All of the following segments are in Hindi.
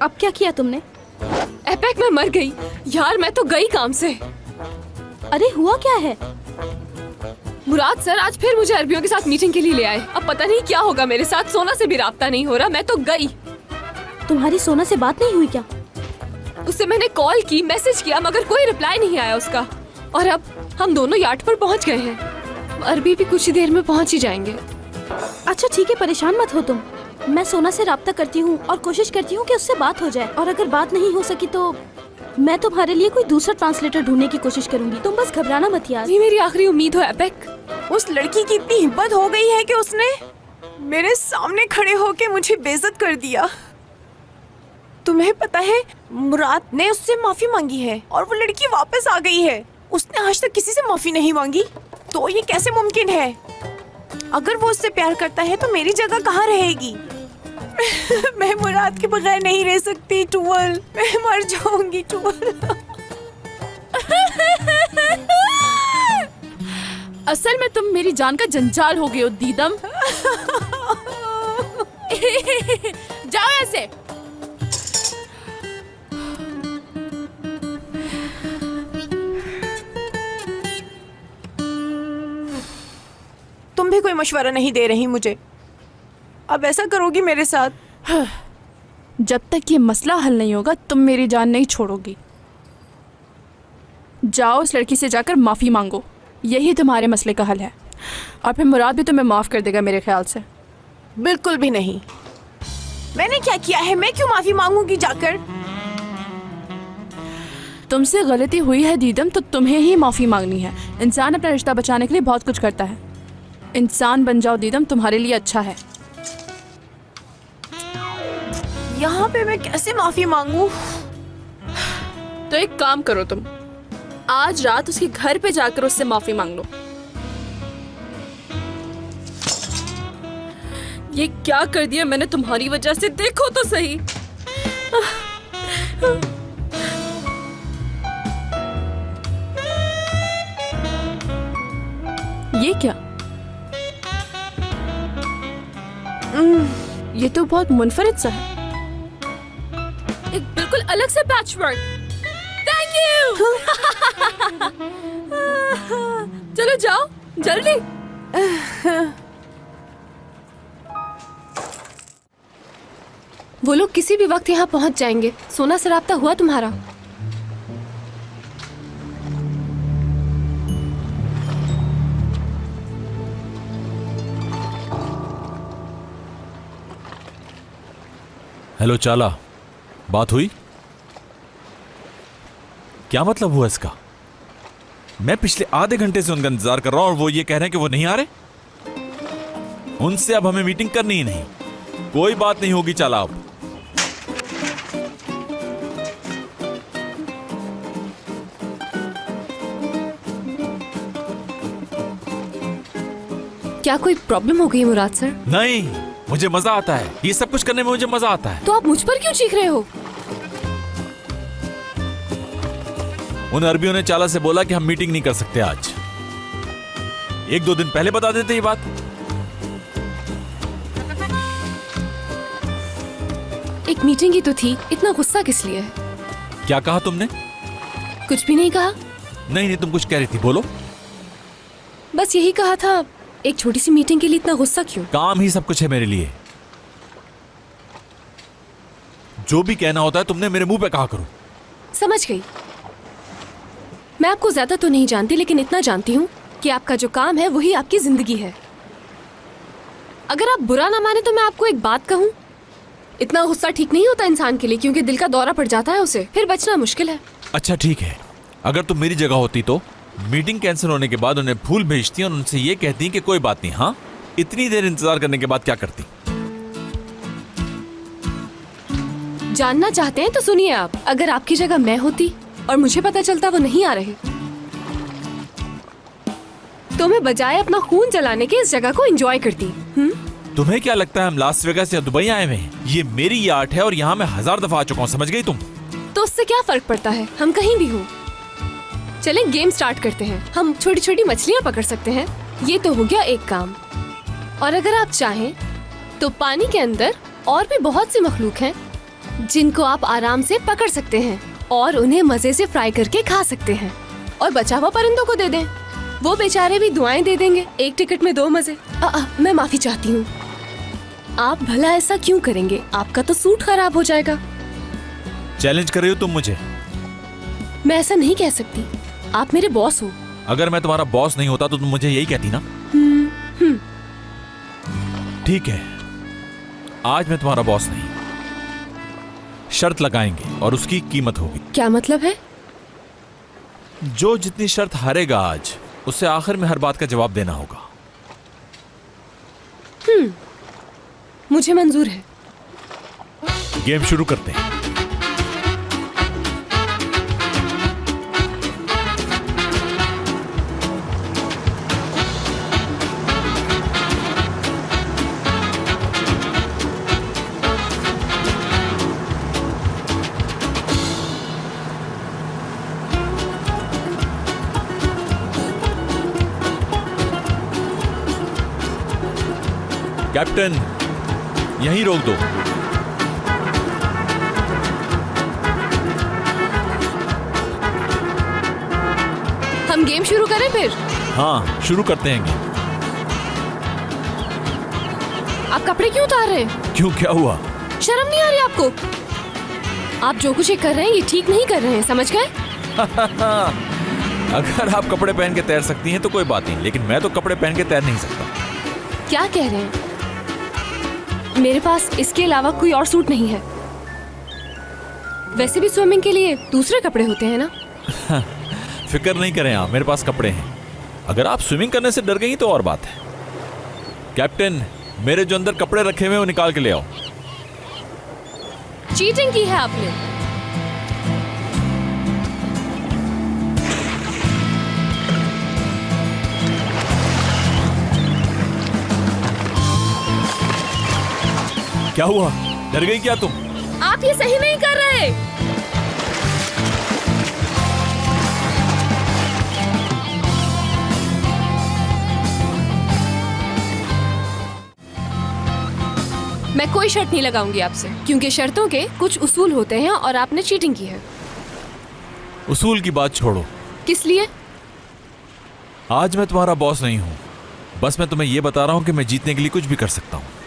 अब क्या किया तुमने? एपेक मैं मर गई यार, मैं तो गई काम से। अरे हुआ क्या है? मुराद सर आज फिर मुझे अरबियों के साथ मीटिंग के लिए ले आए। अब पता नहीं क्या होगा मेरे साथ। सोना से भी राब्ता नहीं हो रहा, मैं तो गई। तुम्हारी सोना से बात नहीं हुई क्या? उससे मैंने कॉल की, मैसेज किया, मगर कोई रिप्लाई नहीं आया उसका। और अब हम दोनों यार्ड पर पहुंच गए हैं। अरबी भी कुछ ही देर में पहुंच ही जाएंगे। अच्छा ठीक है, परेशान मत हो तुम। मैं सोना से राब्ता करती हूँ और कोशिश करती हूँ कि उससे बात हो जाए। और अगर बात नहीं हो सकी तो मैं तुम्हारे लिए कोई दूसरा ट्रांसलेटर ढूंढने की कोशिश करूंगी। तुम बस घबराना मत यार। ये मेरी आखिरी उम्मीद हो एपेक। उस लड़की की इतनी हिम्मत हो गई है कि उसने मेरे सामने खड़े होके मुझे बेइज्जत कर दिया। तुम्हें पता है मुराद ने उससे माफी मांगी है और वो लड़की वापस आ गई है। उसने आज तक किसी से माफी नहीं मांगी, तो ये कैसे मुमकिन है? अगर वो उससे प्यार करता है तो मेरी जगह कहाँ रहेगी? मैं मुराद के बगैर नहीं रह सकती टूवल, मैं मर जाऊंगी टूवल। असल में तुम मेरी जान का जंजाल हो गए हो दीदम। जाओ ऐसे। तुम भी कोई मशवरा नहीं दे रही मुझे। अब ऐसा करोगी मेरे साथ? जब तक ये मसला हल नहीं होगा तुम मेरी जान नहीं छोड़ोगी। जाओ उस लड़की से जाकर माफी मांगो, यही तुम्हारे मसले का हल है। और फिर मुराद भी तुम्हें माफ कर देगा मेरे ख्याल से। बिल्कुल भी नहीं। मैंने क्या किया है? मैं क्यों माफी मांगूंगी जाकर? तुमसे गलती हुई है दीदम तो तुम्हें ही माफी मांगनी है। इंसान अपना रिश्ता बचाने के लिए बहुत कुछ करता है। इंसान बन जाओ दीदम, तुम्हारे लिए अच्छा है। यहाँ पे मैं कैसे माफी मांगू? तो एक काम करो, तुम आज रात उसके घर पे जाकर उससे माफी मांग लो। ये क्या कर दिया मैंने तुम्हारी वजह से, देखो तो सही। ये क्या? ये तो बहुत मुनफरिद सा है, एक बिल्कुल अलग सा पैचवर्क। Thank you. चलो जाओ जल्दी। वो लोग किसी भी वक्त यहाँ पहुँच जाएंगे। सोना से राब्ता हुआ तुम्हारा? हेलो चाला, बात हुई? क्या मतलब हुआ इसका? मैं पिछले आधे घंटे से उनका इंतजार कर रहा हूं और वो ये कह रहे हैं कि वो नहीं आ रहे। उनसे अब हमें मीटिंग करनी ही नहीं। कोई बात नहीं होगी चाला अब। क्या कोई प्रॉब्लम हो गई मुराद सर? नहीं, मुझे मजा आता है। ये सब कुछ करने में मुझे मजा आता है। तो आप मुझ पर क्यों चीख रहे हो? उन अरबियों ने चाला से बोला कि हम मीटिंग नहीं कर सकते आज। 1-2 दिन पहले बता देते ये बात। एक मीटिंग ही तो थी, इतना गुस्सा किस लिए? क्या कहा तुमने? कुछ भी नहीं कहा। नहीं, तुम कुछ कह रही थी, बोलो। बस यही कहा था, एक छोटी सी मीटिंग के लिए इतना गुस्सा क्यों? काम ही सब कुछ है मेरे लिए। जो भी कहना होता है तुमने मेरे मुंह पे कहा करो। समझ गई। मैं आपको ज्यादा तो नहीं जानती, लेकिन इतना जानती हूँ कि आपका जो काम है वही आपकी जिंदगी है। अगर आप बुरा ना माने तो मैं आपको एक बात कहूँ, इतना गुस्सा ठीक नहीं होता इंसान के लिए, क्योंकि दिल का दौरा पड़ जाता है उसे, फिर बचना मुश्किल है। अच्छा ठीक है, अगर तुम मेरी जगह होती तो मीटिंग कैंसिल होने के बाद उन्हें फूल भेजती और उनसे ये कहती कि कोई बात नहीं। हाँ, इतनी देर इंतजार करने के बाद क्या करती? जानना चाहते हैं तो सुनिए आप। अगर आपकी जगह मैं होती और मुझे पता चलता वो नहीं आ रहे, तो मैं बजाय अपना खून जलाने के इस जगह को एंजॉय करती। तुम्हें क्या लगता है हम लास वेगास या दुबई आए हुए हैं? ये मेरी यार्ड है और यहाँ मैं 1000 दफा आ चुका हूँ, समझ गई तुम? तो उससे क्या फर्क पड़ता है, हम कहीं भी हो। चलें गेम स्टार्ट करते हैं। हम छोटी छोटी मछलियाँ पकड़ सकते हैं। ये तो हो गया एक काम। और अगर आप चाहें तो पानी के अंदर और भी बहुत सी मखलूक हैं जिनको आप आराम से पकड़ सकते हैं और उन्हें मजे से फ्राई करके खा सकते हैं और बचा हुआ परिंदों को दे दें। वो बेचारे भी दुआएं दे देंगे। एक टिकट में 2 मजे। मैं माफी चाहती हूँ। आप भला ऐसा क्यों करेंगे? आपका तो सूट खराब हो जाएगा। चैलेंज कर रही हो तुम मुझे? मैं ऐसा नहीं कह सकती। आप मेरे बॉस हो। अगर मैं तुम्हारा बॉस नहीं होता तो तुम मुझे यही कहती ना। ठीक है, आज मैं तुम्हारा बॉस नहीं। शर्त लगाएंगे और उसकी कीमत होगी। क्या मतलब है? जो जितनी शर्त हारेगा आज, उसे आखिर में हर बात का जवाब देना होगा। मुझे मंजूर है। गेम शुरू करते हैं। कैप्टन, यहीं रोक दो। हम गेम शुरू करें फिर? हाँ, शुरू करते हैं गेम। आप कपड़े क्यों उतार रहे हैं? क्यों, क्या हुआ? शर्म नहीं आ रही आपको? आप जो कुछ ये कर रहे हैं ये ठीक नहीं कर रहे हैं, समझ गए? अगर आप कपड़े पहन के तैर सकती हैं तो कोई बात नहीं, लेकिन मैं तो कपड़े पहन के तैर नहीं सकता। क्या कह रहे हैं? मेरे पास इसके अलावा कोई और सूट नहीं है। वैसे भी स्विमिंग के लिए दूसरे कपड़े होते हैं ना। फिक्र नहीं करें आप, मेरे पास कपड़े हैं। अगर आप स्विमिंग करने से डर गई तो और बात है। कैप्टन, मेरे जो अंदर कपड़े रखे हुए हैं वो निकाल के ले आओ। चीटिंग की है आपने। क्या हुआ, डर गई क्या तुम? आप ये सही नहीं कर रहे। मैं कोई शर्त नहीं लगाऊंगी आपसे, क्योंकि शर्तों के कुछ उसूल होते हैं और आपने चीटिंग की है। उसूल की बात छोड़ो। किस लिए? आज मैं तुम्हारा बॉस नहीं हूं। बस मैं तुम्हें यह बता रहा हूं कि मैं जीतने के लिए कुछ भी कर सकता हूं।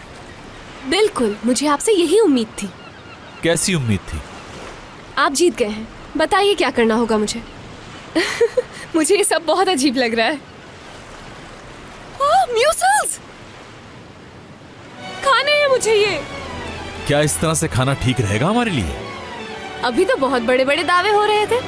बिल्कुल, मुझे आपसे यही उम्मीद थी। कैसी उम्मीद थी? आप जीत गए हैं। बताइए क्या करना होगा मुझे। मुझे ये सब बहुत अजीब लग रहा है। ओह, म्यूसल्स! खाने हैं मुझे ये। क्या इस तरह से खाना ठीक रहेगा हमारे लिए? अभी तो बहुत बड़े बड़े दावे हो रहे थे।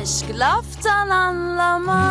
Aşk laftan anlamaz.